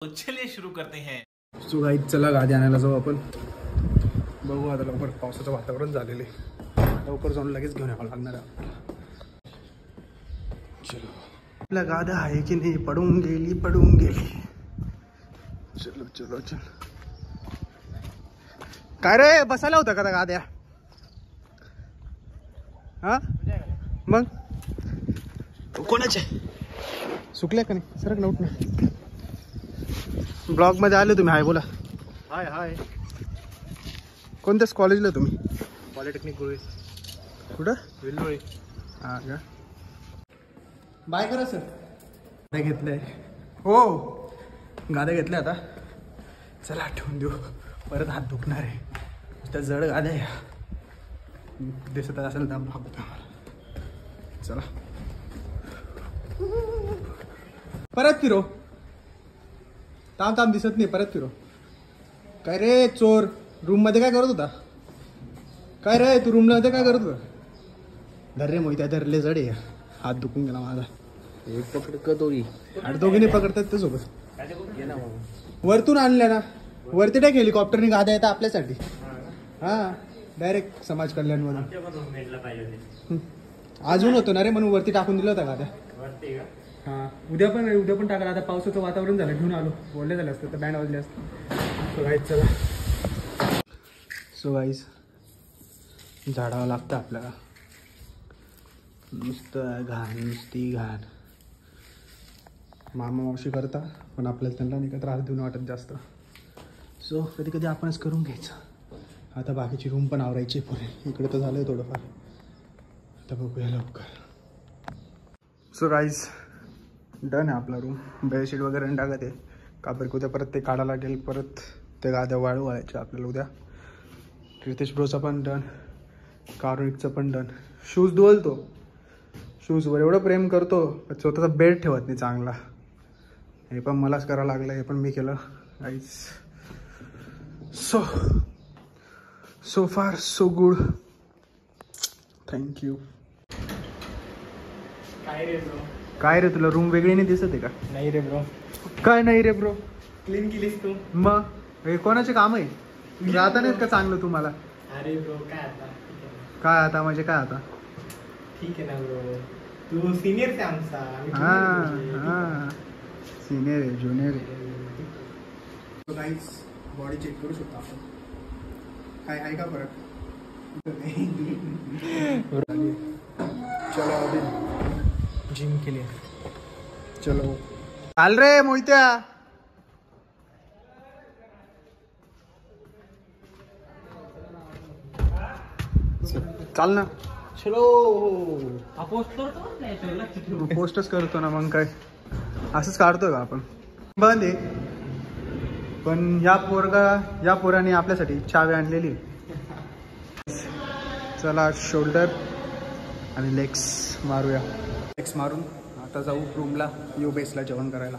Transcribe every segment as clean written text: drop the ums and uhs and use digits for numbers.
तो चलिए शुरू करते हैं। सो गाईज चला गाडी आणायला जाऊ आपण. बघू आता लवकर पावसाचं वातावरण झालेले, लवकर जाऊन लगेच घेऊन यावं लागणार आहे. चलो आपल्या गाड्या आहे की नाही, पडून गेली. चलो चलो चल. काय रे बसायला होतं का त्या गाड्या? हा मग कोणाचे सुकल्या का नाही? सरक नव्हत ना. ब्लॉग मध्ये आले तुम्ही. हाय बोला. हाय हाय. कोणत्याच कॉलेजला तुम्ही? पॉलिटेक्निक गुरुळे. कुठं? वेल्लोळे. हा का? बाय करा सर. गाड्या घेतलंय हो, गाड्या घेतल्या आता. चला ठेवून देऊ, परत हात दुखणार आहे. त्या जड गाड्या दिसत असेल तर भागतो. चला परत फिरो. थांब दिसत नाही, परत फिरो. काय रे चोर, रूम मध्ये काय करत होता? काय रे तू रूमला मध्ये काय करत होता? धर रे मोहित्या, धरले जड आहे. हात दुखून गेला माझा. एक पकड का दोघी? आणि दोघींनी पकडतात ते सोबत. वरतून आणल्या ना, वरती टाक. हेलिकॉप्टरने गाड्या येतात आपल्यासाठी. हा डायरेक्ट समाज कल्याण मधून. अजून होतो ना रे, म्हणून वरती टाकून दिलं होता गाड्या. हा उद्या पण टाकायला. आता पावसाचं वातावरण झालं, घेऊन आलो. बोलले झालं असतं तर बँड वाजले असतं. सो गाईज चला. सो गाईज झाडावं लागतं आपल्याला. नुसती घाण. मामा मावशी करता, पण आपल्याला त्यांना नाही का त्रास देऊन वाटत जास्त. सो कधी कधी आपणच करून घ्यायचं. आता बाकीची रूम पण आवरायची पुढे. इकडे तर झालं आहे थोडंफार. आता बघूया लवकर. सो गाईज डन आहे आपला रूम. बेडशीट वगैरे टाकत आहे. काबर उद्या परत ते काढायला लागेल. परत ते गाद्या वाळू व्हायच्या आपल्याला उद्या. रितेश ब्रोचा पण डन, कारुणिकचं पण डन. शूज धुवलतो. शूजवर एवढं प्रेम करतो, स्वतःचा बेड ठेवत नाही चांगला. हे पण मलाच करावं लागलं, हे पण मी केलं गाईज. सो फार सो गुड. थँक्यू. काय रे तुला रूम वेगळी नाही दिसत आहे का? नाही रे ब्रो. काय नाही रे ब्रो? क्लीन केलीस तू. मग हे कोणाचे काम आहे? राहता नाहीत का चांगलं तुम्हाला? अरे ब्रो काय आता? काय आता म्हणजे काय आता? ठीक आहे ना ब्रो, तू सिनियर आहे आमचा. हा सिनियर आहे, ज्युनियर आहे. गाईज बॉडी चेक करू शकतो आपण. काय आहे का फरक? चलो अभी जिम के लिए. चलो चाल रे मोहित्या. चाल ना. चलो. पोस्टच करतो ना, मग काय असंच काढतोय का आपण? बंद आहे. पण या पोराने आपल्यासाठी चावी आणलेली. चला शोल्डर आणि लेग्स मारूया. लेग्स मारून आता जाऊ रूमला, यू बेसला जेवण करायला.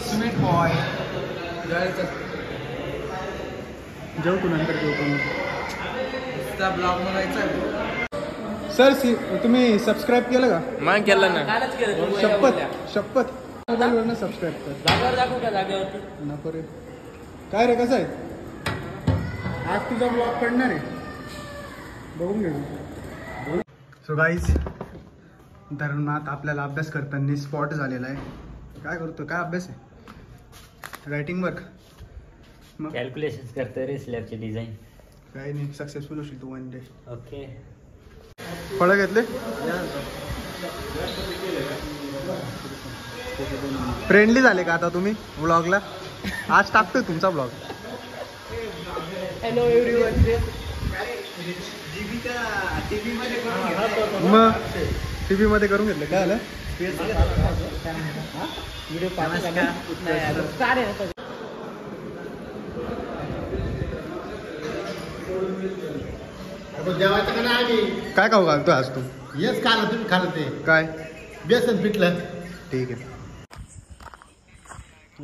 Sweet boy. जेवतो नंतर जेवतो. ब्लॉग बनायचा सर तुम्ही सबस्क्राईब केलं का? मग केलं ना. शपथ मोबाईलवरनं सबस्क्राईब कर. जागेवर दाखवू का? जागेवरती नको रे. काय रे कसं आहे? आज तुझा ब्लॉग पडणार आहे, बघून घे. सो गाईज धरणात आपल्याला अभ्यास करताना स्पॉट झालेला आहे. काय करतो? काय अभ्यास आहे? Writing work. मग कॅल्क्युलेशन करतोय रे स्लॅबचे डिझाईन. काही नाही, सक्सेसफुल होशील तू वन डे. ओके. फळं घेतले? फ्रेंडली झाले का आता तुम्ही व्लॉगला? आज टाकतोय तुमचा व्लॉग. Hello everyone. मग टीव्ही मध्ये करून घेतलं. काय झालं? व्हिडिओ काय खाऊ घालतोय आज तू? येस खाल तुम्ही खाल ते काय? बेसन पिठलं. ठीक आहे.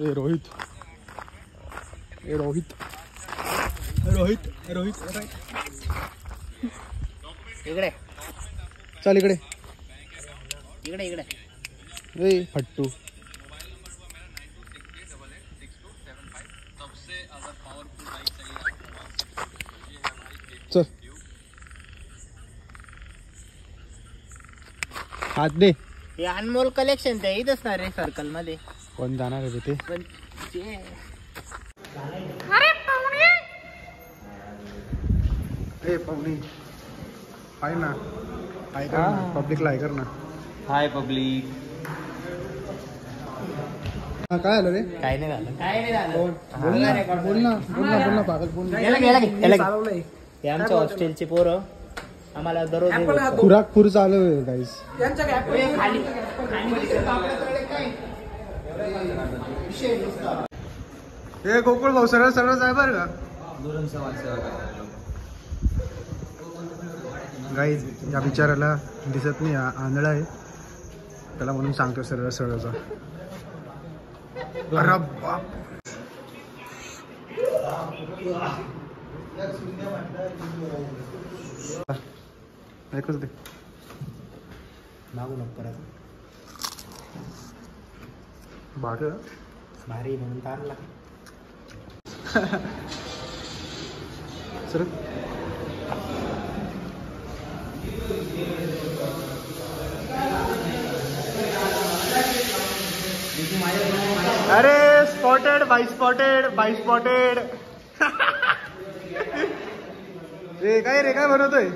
ए रोहित. इकडे चल इकडे. इकडे इकडे. ए फट्टू चल हात दे. हे अनमोल कलेक्शन ते इथंच ना रे सर्कल मध्ये. कोण जाणार आहे ते? पण ते ए पाहुणे आहे ना, आहे कर ना, पब्लिकला आहे कर ना. हाय पब्लिक. हा काय आलं रे? काय नाही झालं. काय नाही झालं. बोल ना बोल ना बोल ना बोल ना पागल बोल ना. हे आमच्या हॉस्टेलचे पोरं आम्हाला दररोज खुराकपूर चालू आहे गाईस. हे गोकुळ भाऊ सरळ सरळ जाय बर का गाईज. या बिचाराला दिसत नाही, आंधळा आहे, त्याला म्हणून सांगतो सरळ सरळ जा. अरे बाप. ऐकूच दे. मागू नको परत. भारी भारी म्हणून तारला. सर अरे स्पॉटेड बाई स्पॉटेड बाई स्पॉटेड. रे काय बनवतोय?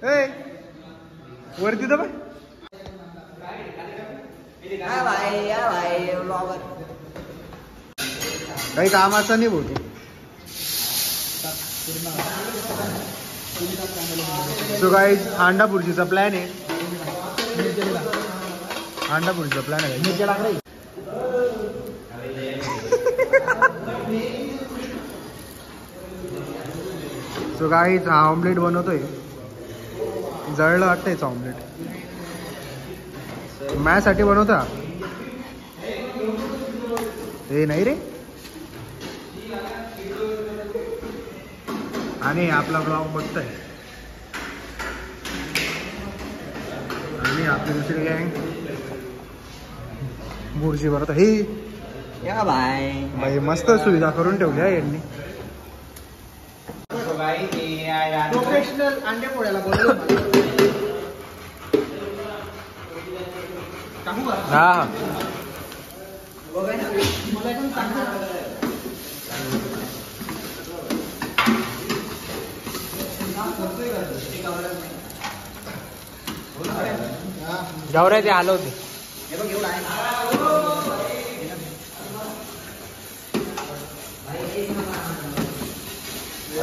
ए वरती तर बाय. काही कामाचा नाही बोलतो. सो गाईज अंडा भुर्जीचा प्लॅन आहे. अंडा भुर्जीचा प्लॅन आहे. सो गाईज हा ऑमलेट बनवतोय. जळलं वाटतंयच ऑमलेट. माझ्यासाठी बनवता हे नाही रे. आणि आपला ब्लॉग बघतोय आणि आपली दुसरी गँग बुर्जी भरत. हे या बाय बाई मस्त सुविधा करून ठेवली आहे यांनी. प्रोफेशनल अंडे पोळ्याला बोललो. हा गौऱ्या ते आलो होते.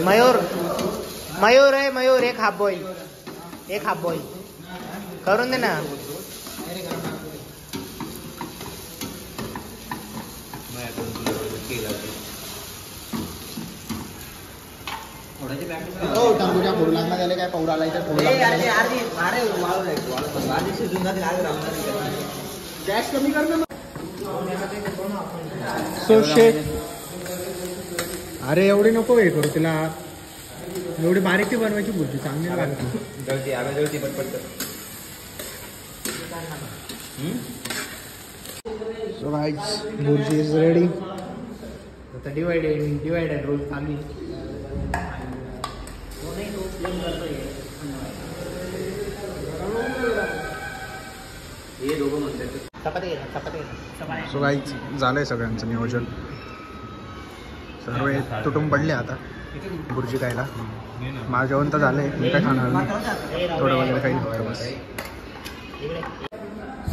मयूर मयूर आहे मयूर. एक हाफ बॉईल करून दे ना. काय पौराला गॅस कमी कर ना. सो शेक. अरे एवढी नको हे करू तिला. एवढी बारीक बनवायची बुर्जी चांगली लागते. So guys bhurji is ready. Divided roll चालू. सो गाईज झालंय सगळ्यांचं नियोजन. सर्व तुटून पडले आता बुर्जी खायला. माझं जेवण तर झालंय, मी काय खाणार नाही. थोडं वगैरे काही फक्त बस.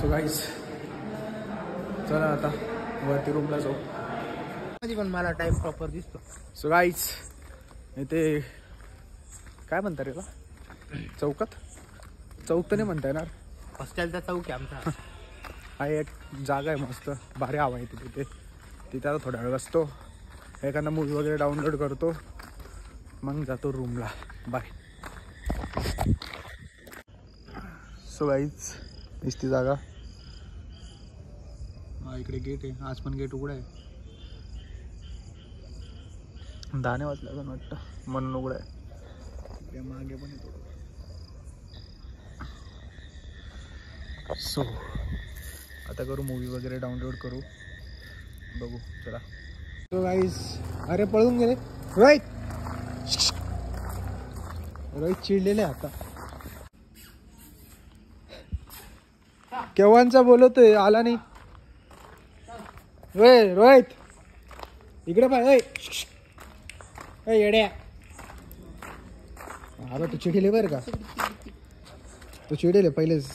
सो गाईज चला आता वरती रूमला जाऊ. पण मला टाइम प्रॉपर दिसतो. सो गाईज इथे काय म्हणता रे का चौकात चौक तर नाही म्हणता येणार. हॉस्टेलचा चौक आहे आमचा. हा एक जागा आहे मस्त भारी हवा आहे तिथे. तिथे आता थोड्या वेळ बसतो, एखादा मूवी वगैरे डाउनलोड करतो, मग जातो रूमला. बाय. सो गाईज ती जागा. हा इकडे गेट आहे. आज पण गेट उघडं आहे. दाणे वाजल्या पण वाटतं म्हणून उघडं आहे. इकडे मागे पण येतो. सो आता करू मूवी वगैरे डाउनलोड करू, बघू चला. तो गाईज, अरे पळून गेले रोहित. रोहित चिडलेले आता. केव्हांचा बोलवतोय आला नाही. रोहित इकडे पाय. येड्या. अरे तू चिडले बरं का, तू चिडले पहिलेच.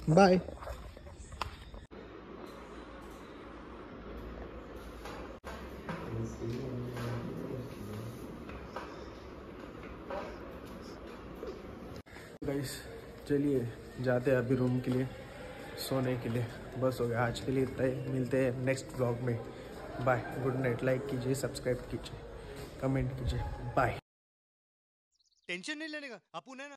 बाय. गाइस चलिए जाते हैं अभी रूम के लिए, सोने के लिए. बस हो गया आज के लिए इतना ही. मिलते हैं नेक्स्ट ब्लॉग में. Bye, good night. लाइक कीजिए, सब्सक्राइब कीजिए, कमेंट कीजिए. बाय. टेंशन नहीं लेने का, अपन है ना.